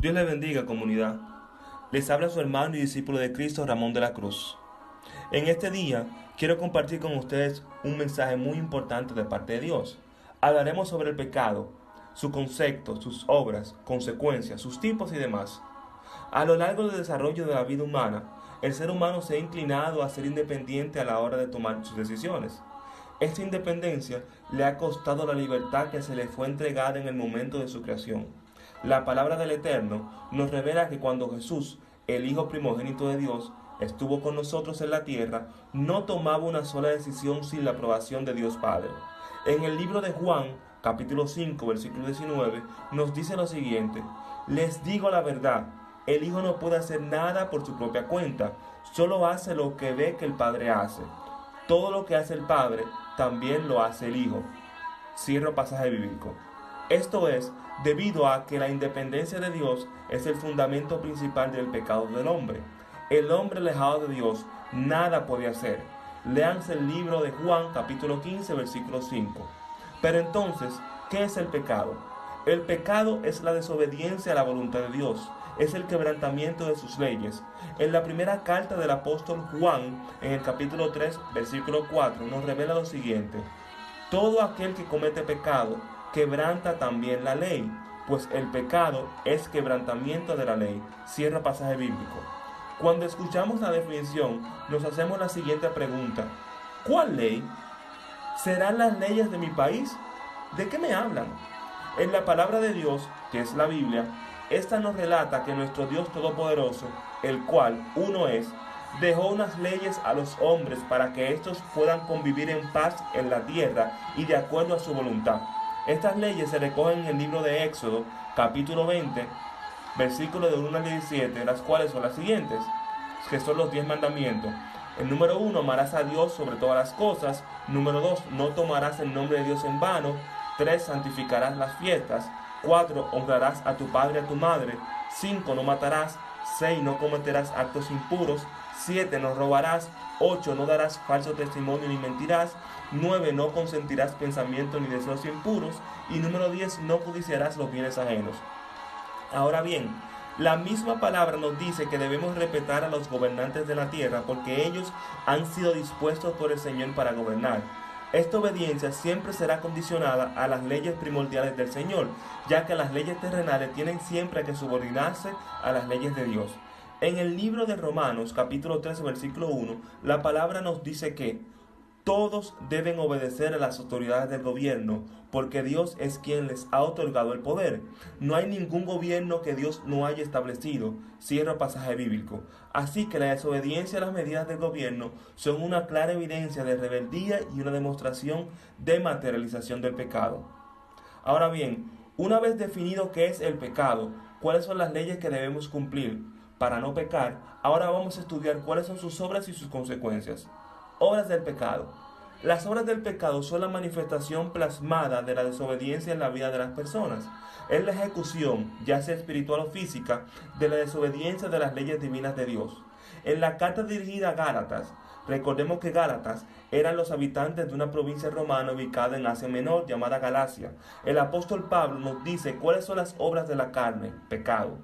Dios les bendiga, comunidad. Les habla su hermano y discípulo de Cristo, Ramón de la Cruz. En este día quiero compartir con ustedes un mensaje muy importante de parte de Dios. Hablaremos sobre el pecado, su concepto, sus obras, consecuencias, sus tipos y demás. A lo largo del desarrollo de la vida humana, el ser humano se ha inclinado a ser independiente a la hora de tomar sus decisiones. Esta independencia le ha costado la libertad que se le fue entregada en el momento de su creación. La palabra del Eterno nos revela que cuando Jesús, el Hijo primogénito de Dios, estuvo con nosotros en la tierra, no tomaba una sola decisión sin la aprobación de Dios Padre. En el libro de Juan, capítulo 5, versículo 19, nos dice lo siguiente: les digo la verdad, el Hijo no puede hacer nada por su propia cuenta, solo hace lo que ve que el Padre hace. Todo lo que hace el Padre, también lo hace el Hijo. Cierro pasaje bíblico. Esto es debido a que la independencia de Dios es el fundamento principal del pecado del hombre. El hombre alejado de Dios nada puede hacer. Léanse el libro de Juan capítulo 15 versículo 5. Pero entonces, ¿qué es el pecado? El pecado es la desobediencia a la voluntad de Dios, es el quebrantamiento de sus leyes. En la primera carta del apóstol Juan, en el capítulo 3 versículo 4, nos revela lo siguiente: todo aquel que comete pecado quebranta también la ley, pues el pecado es quebrantamiento de la ley. Cierra pasaje bíblico. Cuando escuchamos la definición, nos hacemos la siguiente pregunta: ¿cuál ley? ¿Serán las leyes de mi país? ¿De qué me hablan? En la palabra de Dios, que es la Biblia, esta nos relata que nuestro Dios Todopoderoso, el cual uno es, dejó unas leyes a los hombres para que éstos puedan convivir en paz en la tierra y de acuerdo a su voluntad. Estas leyes se recogen en el libro de Éxodo, capítulo 20, versículos de 1 al 17, las cuales son las siguientes, que son los 10 mandamientos. El número 1, amarás a Dios sobre todas las cosas. Número 2, no tomarás el nombre de Dios en vano. 3, santificarás las fiestas. 4, honrarás a tu padre y a tu madre. 5, no matarás. 6, no cometerás actos impuros. 7, no robarás. 8, no darás falso testimonio ni mentirás. 9, no consentirás pensamientos ni deseos impuros. Y número 10, no codiciarás los bienes ajenos. Ahora bien, la misma palabra nos dice que debemos respetar a los gobernantes de la tierra porque ellos han sido dispuestos por el Señor para gobernar. Esta obediencia siempre será condicionada a las leyes primordiales del Señor, ya que las leyes terrenales tienen siempre que subordinarse a las leyes de Dios. En el libro de Romanos, capítulo 13, versículo 1, la palabra nos dice que todos deben obedecer a las autoridades del gobierno, porque Dios es quien les ha otorgado el poder. No hay ningún gobierno que Dios no haya establecido. Cierra pasaje bíblico. Así que la desobediencia a las medidas del gobierno son una clara evidencia de rebeldía y una demostración de materialización del pecado. Ahora bien, una vez definido qué es el pecado, cuáles son las leyes que debemos cumplir para no pecar, ahora vamos a estudiar cuáles son sus obras y sus consecuencias. Obras del pecado. Las obras del pecado son la manifestación plasmada de la desobediencia en la vida de las personas. Es la ejecución, ya sea espiritual o física, de la desobediencia de las leyes divinas de Dios. En la carta dirigida a Gálatas, recordemos que Gálatas eran los habitantes de una provincia romana ubicada en Asia Menor llamada Galacia. El apóstol Pablo nos dice cuáles son las obras de la carne, pecado.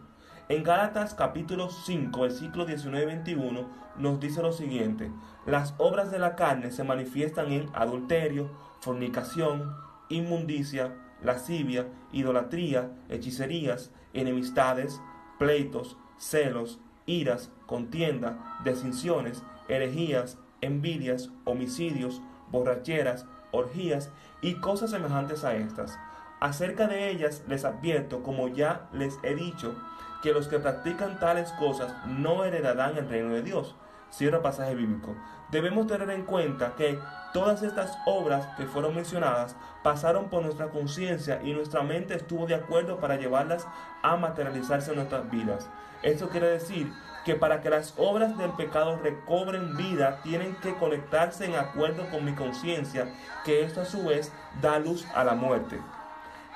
En Gálatas capítulo 5, versículos 19 y 21 nos dice lo siguiente: las obras de la carne se manifiestan en adulterio, fornicación, inmundicia, lascivia, idolatría, hechicerías, enemistades, pleitos, celos, iras, contienda, dissensiones, herejías, envidias, homicidios, borracheras, orgías y cosas semejantes a estas. Acerca de ellas les advierto, como ya les he dicho, que los que practican tales cosas no heredarán el reino de Dios. Cierra pasaje bíblico. Debemos tener en cuenta que todas estas obras que fueron mencionadas pasaron por nuestra conciencia y nuestra mente estuvo de acuerdo para llevarlas a materializarse en nuestras vidas. Esto quiere decir que para que las obras del pecado recobren vida, tienen que conectarse en acuerdo con mi conciencia, que esto a su vez da luz a la muerte.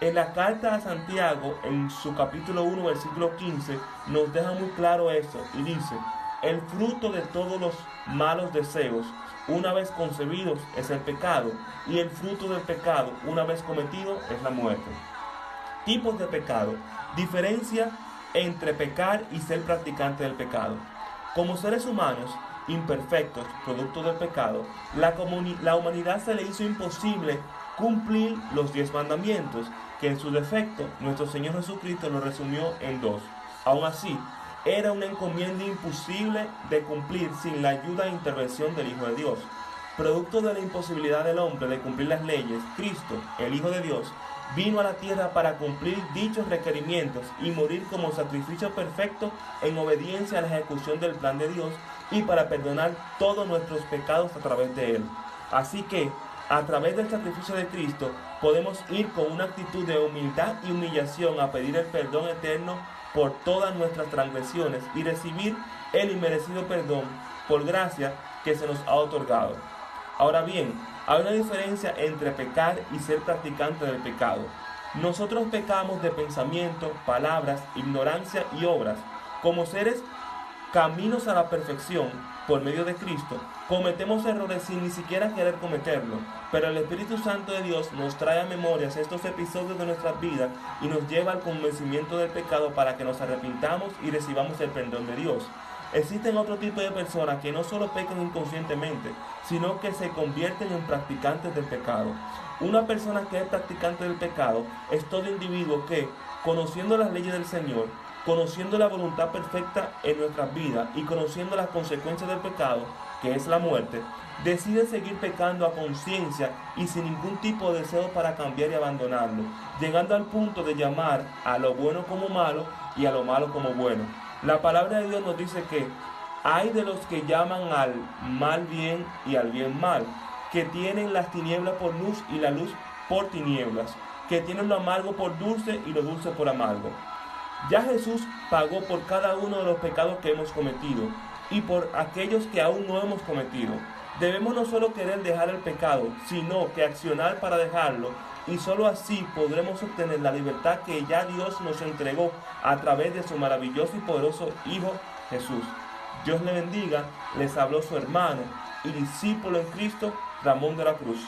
En la carta a Santiago, en su capítulo 1, versículo 15, nos deja muy claro eso y dice: el fruto de todos los malos deseos, una vez concebidos, es el pecado, y el fruto del pecado, una vez cometido, es la muerte. Tipos de pecado. Diferencia entre pecar y ser practicante del pecado. Como seres humanos imperfectos, producto del pecado, la humanidad se le hizo imposible cumplir los 10 mandamientos, que en su defecto nuestro Señor Jesucristo lo resumió en 2. Aún así, era una encomienda imposible de cumplir sin la ayuda e intervención del Hijo de Dios. Producto de la imposibilidad del hombre de cumplir las leyes, Cristo, el Hijo de Dios, vino a la tierra para cumplir dichos requerimientos y morir como sacrificio perfecto en obediencia a la ejecución del plan de Dios y para perdonar todos nuestros pecados a través de él. Así que, a través del sacrificio de Cristo, podemos ir con una actitud de humildad y humillación a pedir el perdón eterno por todas nuestras transgresiones y recibir el inmerecido perdón por gracia que se nos ha otorgado. Ahora bien, hay una diferencia entre pecar y ser practicante del pecado. Nosotros pecamos de pensamiento, palabras, ignorancia y obras. Como seres caminos a la perfección por medio de Cristo, cometemos errores sin ni siquiera querer cometerlo, pero el Espíritu Santo de Dios nos trae a memorias estos episodios de nuestras vidas y nos lleva al convencimiento del pecado para que nos arrepintamos y recibamos el perdón de Dios. Existen otro tipo de personas que no solo pecan inconscientemente, sino que se convierten en practicantes del pecado. Una persona que es practicante del pecado es todo individuo que, conociendo las leyes del Señor, conociendo la voluntad perfecta en nuestras vidas y conociendo las consecuencias del pecado, que es la muerte, decide seguir pecando a conciencia y sin ningún tipo de deseo para cambiar y abandonarlo, llegando al punto de llamar a lo bueno como malo y a lo malo como bueno. La palabra de Dios nos dice que hay de los que llaman al mal bien y al bien mal, que tienen las tinieblas por luz y la luz por tinieblas, que tienen lo amargo por dulce y lo dulce por amargo. Ya Jesús pagó por cada uno de los pecados que hemos cometido y por aquellos que aún no hemos cometido. Debemos no solo querer dejar el pecado, sino que accionar para dejarlo, y solo así podremos obtener la libertad que ya Dios nos entregó a través de su maravilloso y poderoso Hijo Jesús. Dios le bendiga, les habló su hermano y discípulo en Cristo, Ramón de la Cruz.